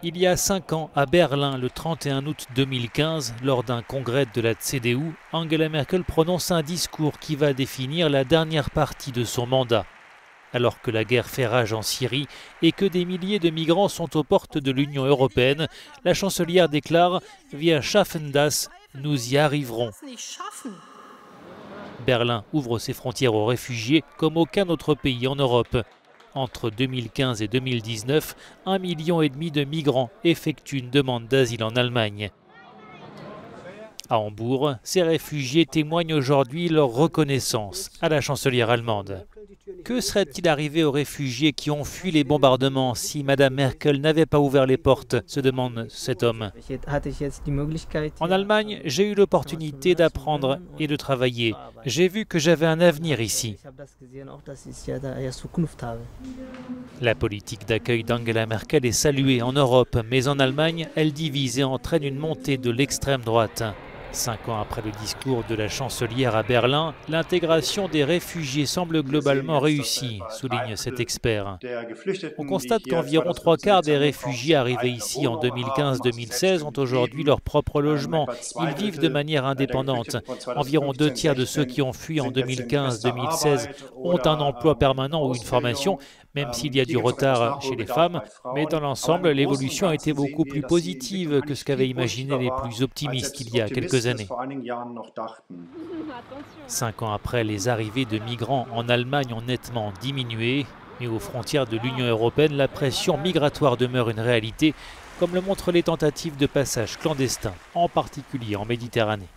Il y a 5 ans, à Berlin, le 31 août 2015, lors d'un congrès de la CDU, Angela Merkel prononce un discours qui va définir la dernière partie de son mandat. Alors que la guerre fait rage en Syrie et que des milliers de migrants sont aux portes de l'Union européenne, la chancelière déclare « Wir schaffen das, nous y arriverons ». Berlin ouvre ses frontières aux réfugiés comme aucun autre pays en Europe. Entre 2015 et 2019, 1,5 million de migrants effectuent une demande d'asile en Allemagne. À Hambourg, ces réfugiés témoignent aujourd'hui leur reconnaissance à la chancelière allemande. Que serait-il arrivé aux réfugiés qui ont fui les bombardements si Mme Merkel n'avait pas ouvert les portes, se demande cet homme. En Allemagne, j'ai eu l'opportunité d'apprendre et de travailler. J'ai vu que j'avais un avenir ici. La politique d'accueil d'Angela Merkel est saluée en Europe, mais en Allemagne, elle divise et entraîne une montée de l'extrême droite. 5 ans après le discours de la chancelière à Berlin, l'intégration des réfugiés semble globalement réussie, souligne cet expert. On constate qu'environ 3/4 des réfugiés arrivés ici en 2015-2016 ont aujourd'hui leur propre logement. Ils vivent de manière indépendante. Environ 2/3 de ceux qui ont fui en 2015-2016 ont un emploi permanent ou une formation, même s'il y a du retard chez les femmes. Mais dans l'ensemble, l'évolution a été beaucoup plus positive que ce qu'avaient imaginé les plus optimistes il y a quelques années. 5 ans après, les arrivées de migrants en Allemagne ont nettement diminué. Mais aux frontières de l'Union européenne, la pression migratoire demeure une réalité, comme le montrent les tentatives de passage clandestin, en particulier en Méditerranée.